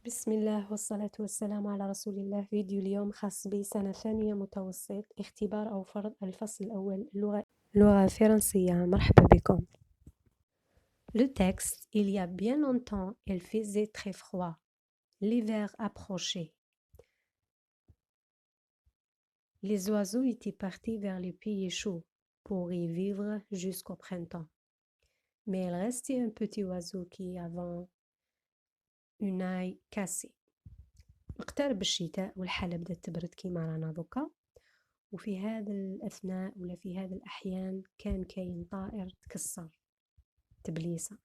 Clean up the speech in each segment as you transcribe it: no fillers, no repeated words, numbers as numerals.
بسم الله والصلاة والسلام على رسول الله. فيديو اليوم خاص بسنة ثانية متوسط، اختبار أو فرض الفصل الأول اللغة الفرنسية. مرحبا بكم. Le texte: il y a bien longtemps, il faisait très froid. L'hiver approchait. Les oiseaux étaient partis vers les pays chauds pour y vivre jusqu'au printemps. Mais il restait un petit oiseau qui avait une aile cassée. اقترب الشتاء والحالة بدأت تبرد كيما رانا دوكا، وفي هذا الأثناء ولا في هذا الأحيان كان كاين طائر تكسر تبليسة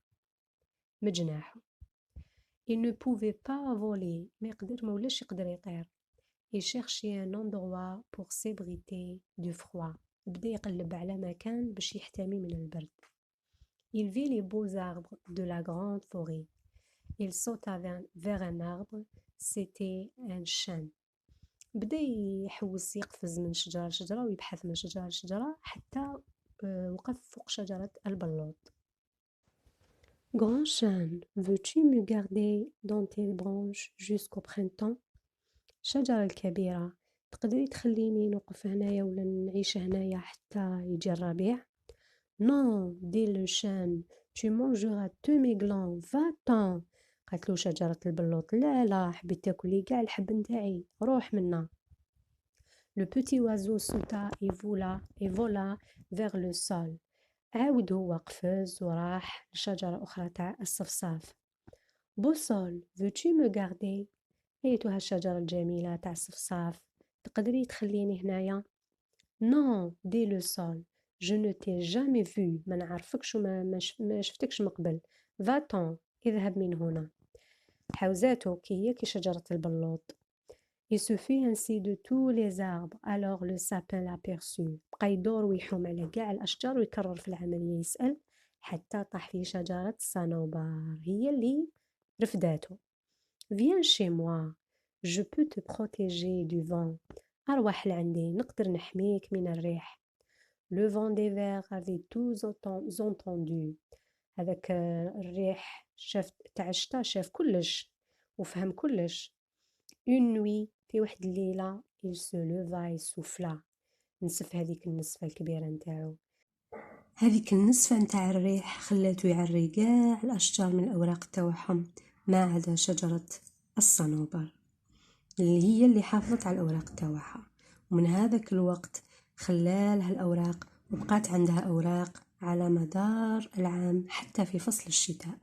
مجناحه. Il ne pouvait pas voler، ما ولاش يقدر يطير. Il cherchait un endroit pour s'abriter du froid، بدا يقلب على مكان باش يحتمي من البرد. Il vit les beaux arbres de la grande forêt. Il sauta vers un arbre، c'était un chêne. بدا يحوس يقفز من شجرة لشجرة ويبحث من شجرة لشجرة حتى وقف فوق شجرة البلوط. Grand chêne, veux-tu me garder dans tes branches jusqu'au printemps؟ شجرة الكبيرة، تقدري تخليني نوقف هنايا ولا نعيش هنايا حتى يجي الربيع؟ Non, dit le chêne, tu mangeras tous mes glands, va-t'en. قالت له شجرة البلوط لا حبيت تاكلي كاع الحب نتاعي، روح منا. Le petit oiseau sauta et vola vers le sol. عاود هو قفز وراح لشجرة أخرى تاع الصفصاف. بوصول، veux-tu me garder؟ أيتها الشجرة الجميلة تاع الصفصاف، تقدري تخليني هنايا؟ Non, dit le sol, je ne t'ai jamais vu، ما نعرفكش وما شفتكش من قبل. Va-t'en، اذهب من هنا. حوزاته كي شجرة البلوط. Il se fit ainsi de tous les arbres. Alors le sapin l'aperçut. بقى يدور ويحوم على كاع الأشجار ويكرر في العملية يسأل حتى طاح في شجرة الصنوبر، هي اللي رفداته. Viens chez moi, je peux te protéger du vent. أروح لعندي نقدر نحميك من الريح. Le vent d'hiver avait tous entendu. هذاك الريح شاف تاع الشتا شاف كلش وفهم كلش. Une nuit، في واحد الليلة il se leva et souffla. نسف هذيك النسفة الكبيرة نتاعو، هذيك النسفة نتاع الريح خلاتو يعري كاع الأشجار من الأوراق تاعهم ما عدا شجرة الصنوبر اللي هي اللي حافظت على الأوراق تاعها. ومن هذاك الوقت خلالها الأوراق وبقات عندها أوراق على مدار العام حتى في فصل الشتاء.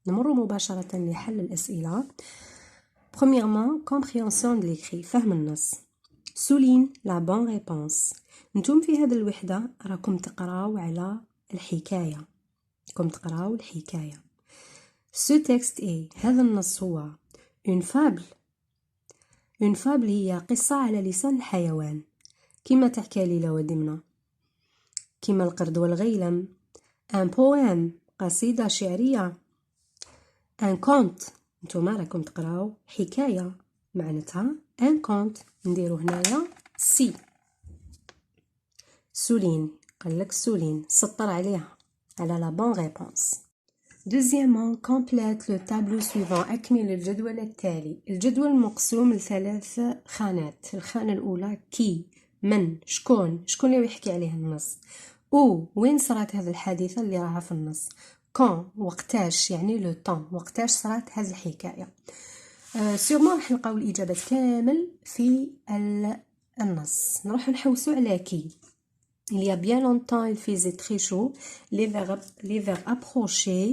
نمر مباشرة لحل الأسئلة. Premièrement, compréhension de l'écrit، فهم النص. Souligne la bonne réponse. نتوما في هذه الوحدة راكم تقراو على الحكاية، Ce texte est، هذا النص هو une fable. Une fable هي قصة على لسان الحيوان، كما تحكي ليلى ودمنة، كما القرد والغيلم. Un poème، قصيدة شعرية. Un conte، نتوما راكم تقراو حكاية معناتها un conte. نديرو هنايا سي. سولين، قالك سولين سطر عليها على la bonne réponse. Deuxièmement, complète le tableau suivant. أكمل الجدول التالي. الجدول مقسوم لثلاث خانات. الخانة الأولى كي، من، شكون اللي يحكي عليه النص. وين صارت هذه الحادثة اللي راها في النص. كون، وقتاش، يعني لو طون، وقتاش صارت هذه الحكاية. سيغمون راح نلقاو الإجابات كامل في النص. نروح نحوسو على كي. Il y a bien longtemps, il faisait très chaud. L'hiver approchait.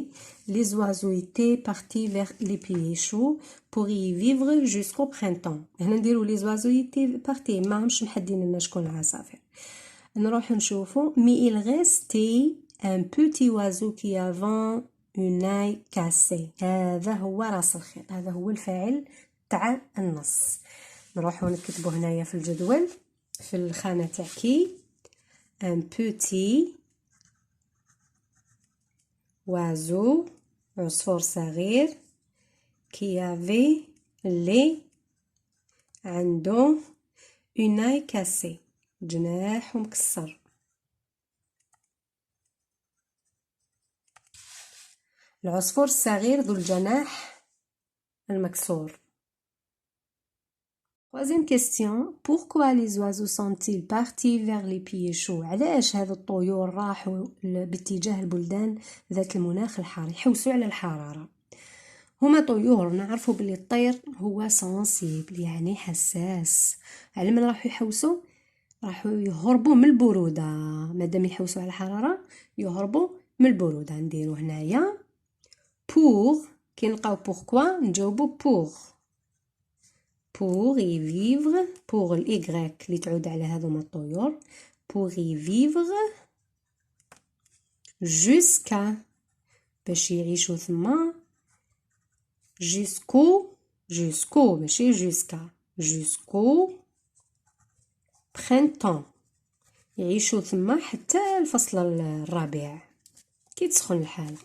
Les oiseaux étaient partis vers les pays chauds pour y vivre jusqu'au printemps. هنا نديرو les oiseaux étaient partis. ما همش محددين لنا شكون العصافير. نروح نشوفو. Mais il restait un petit oiseau qui avait une aile cassée. هذا هو راس الخيط، هذا هو الفاعل تاع النص. نروحو نكتبو هنايا في الجدول في الخانة تاع كي. Un petit oiseau، عصفور صغير، qui avait les، عنده une aile cassée، جناح مكسر. العصفور الصغير ذو الجناح المكسور. Troisième question, pourquoi les oiseaux sont-ils partis vers les pays chauds؟ علاش هذو الطيور راحوا باتجاه البلدان ذات المناخ الحار يحوسوا على الحرارة؟ هما طيور نعرفوا باللي الطير هو سنسيبل يعني حساس. على من راحوا يحوسوا؟ راحوا يهربوا من البرودة. مادام يحوسوا على الحرارة يهربوا من البرودة. نديرو هنايا pour كي نلقاو pourquoi نجاوبو pour y vivre pour الإيغريك اللي تعود على هذوما الطيور pour y vivre jusqu'à باش يعيشوا ثما jusqu'au ماشي jusqu'au printemps يعيشوا ثما حتى الفصل الربيع كي تسخن الحالة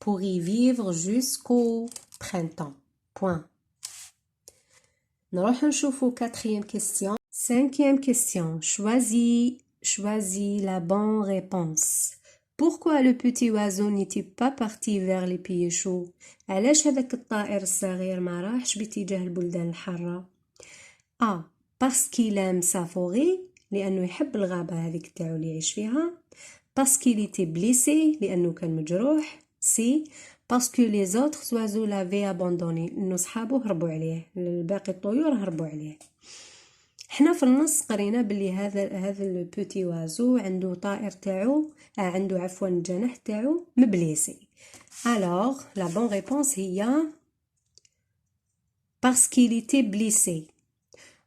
pour y vivre jusqu'au printemps. Point. نروح نشوفو quatrième question. Cinquième question. Choisis la bonne réponse. Pourquoi le petit oiseau n'était pas parti vers les pays chauds? علاش هذاك الطائر الصغير ما راحش باتجاه البلدان الحارة؟ A. Parce qu'il aime sa forêt لأنه يحب الغابة هذيك تاعو اللي يعيش فيها. Parce qu'il était blessé لأنه كان مجروح. C. Parce que les autres oiseaux l'avaient abandonné إنه صحابه هربوا عليه الباقي الطيور هربوا عليه. احنا في النص قرينا بلي هذا البوتي وازو عنده طائر تاعو عنده عفوا الجناح تاعو مبليسي. alors la bonne réponse هي parce qu'il était blessé.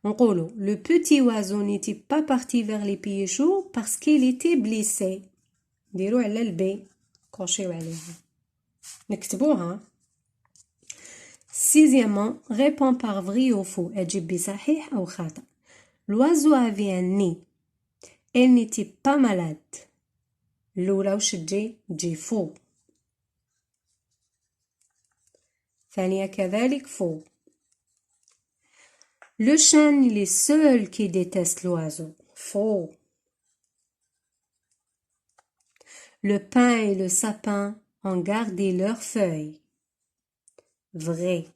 نقولوا le petit oiseau n'était pas parti vers les pays chauds parce qu'il était blessé. نديرو على البي كوشيو عليها نكتبوها. sixièmement réponds par vrai ou faux أجيب بصحيح أو خطأ. l'oiseau avait un nid elle n'était pas malade. الأولى وش تجي faux. ثانية كذلك faux. le chêne il est seul qui déteste l'oiseau. faux. le pin et le sapin ont gardé leurs feuilles. vrai.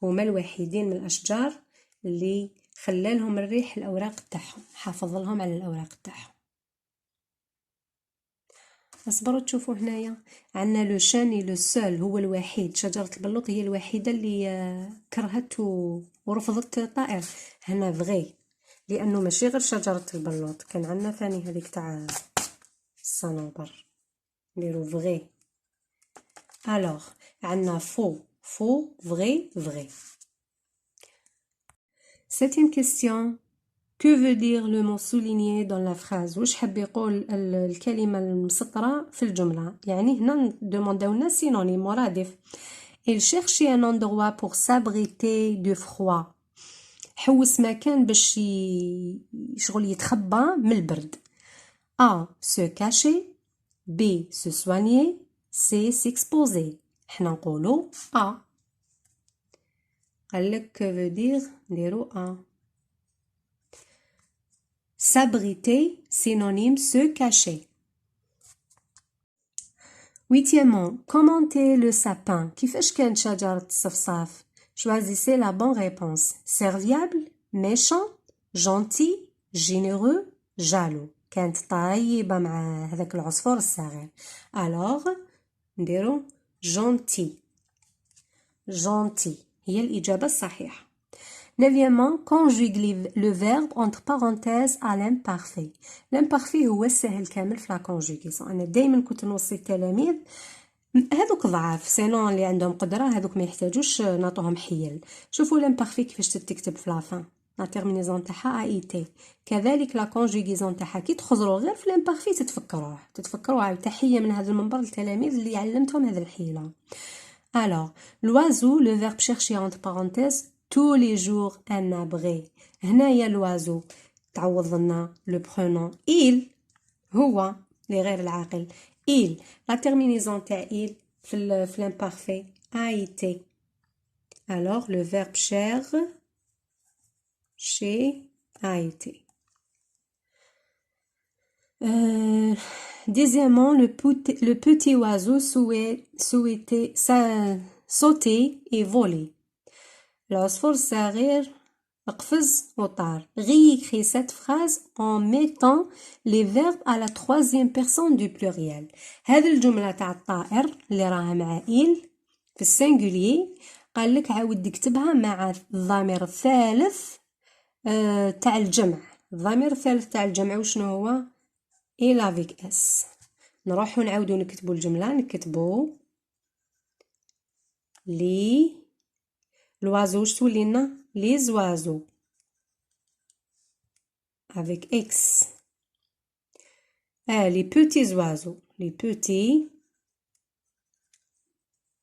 هما الوحيدين من الأشجار اللي خلالهم الريح الأوراق تاعهم حافظ لهم على الأوراق تاعهم. اصبروا تشوفوا هنايا عندنا لو شاني لو سول هو الوحيد. شجرة البلوط هي الوحيدة اللي كرهت ورفضت الطائر. هنا فغي لأنه ماشي غير شجرة البلوط كان عندنا ثاني هذيك تاع الصنوبر نديرو فغي. alors عندنا faux vrai. septième question. que veut dire le mot souligné dans la phrase؟ واش حب يقول الكلمة المسطرة في الجملة؟ يعني هنا دومونداونا سينونيم مرادف. il cherchait un endroit pour s'abriter du froid. حوس مكان باش شغل يتخبى من البرد. A. se cacher. B. se soigner. C. s'exposer. حنا نقولو A. قالك que veut dire نديرو A. s'abriter synonyme se cacher. huitièmement commentez le sapin. كيفاش كانت شجرة الصفصاف؟ choisissez la bonne réponse. serviable, méchant, gentil, généreux, jaloux. كانت طيبة مع هذاك العصفور الصغير. alors نديرو gentil هي الإجابة الصحيحة. neuvièmement conjugue le verbe entre parenthèses à l'imparfait. l'imparfait هو السهل كامل في لا كونجوغيسيون. انا دائما كنت نوصي التلاميذ هذوك ضعاف سينون اللي عندهم قدره هذوك ما يحتاجوش نعطوهم حيل. شوفوا الامبارفي كيفاش تكتب في لافان لا تيرمينيزون تاعها اي تي. كذلك لا كونجوغيزون تاعها كي تخزروا غير في الامبارفي تتفكروها. تحيه من هذا المنبر للتلاميذ اللي علمتهم هذه الحيله. alors l'oiseau le verbe chercher entre parenthèses tous les jours un abri. هنايا l'oiseau تعوض لنا le pronom il هو لغير العاقل. il la terminaison تاع il في l'imparfait a été. alors le verbe chercher a été. Deuxièmement le petit oiseau souhaitait sauter et voler. العصفور الصغير قفز وطار. Réécris cette phrase en mettant les verbes à la troisième personne du pluriel. هذه الجملة تاع الطائر اللي راها مع إل في السنجولي قال لك عاود اكتبها مع الضمير الثالث تاع الجمع. الضمير الثالث تاع الجمع وشنو هو؟ إل افيك اس. نروحو نعاودو نكتبو الجملة. نكتبو لي l'oiseau واش تولي لنا؟ les oiseaux avec X. les petits oiseaux. les petits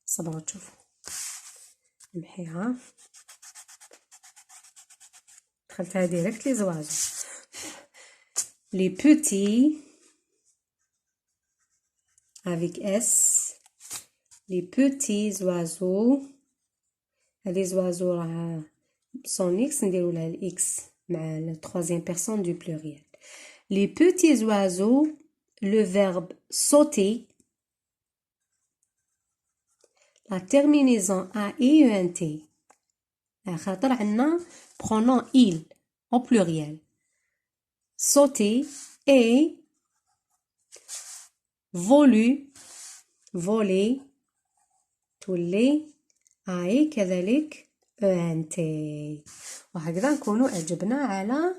صبروا تشوفوا نمحيها دخلتها ديريكت les oiseaux. les petits avec S. les petits oiseaux. les oiseaux راها son X نديرو لها الإكس مع la troisième personne du pluriel. les petits oiseaux, le verbe sauter, la terminaison AENT خاطر عندنا pronom il au pluriel. sauter et voler تولي اي كذلك ENT. وهكذا نكونوا أجبنا على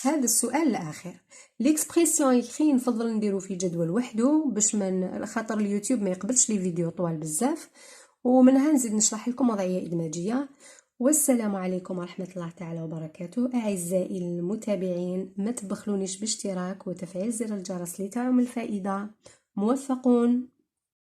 هذا السؤال الأخير. ليكسبريسيون يخي نفضل نديرو في جدول وحده باش من خاطر اليوتيوب ما يقبلش لي فيديو طوال بزاف، ومنها نزيد نشرح لكم وضعية إدماجية. والسلام عليكم ورحمة الله تعالى وبركاته. أعزائي المتابعين ما تبخلونيش باشتراك وتفعيل زر الجرس لتعم الفائدة. موفقون.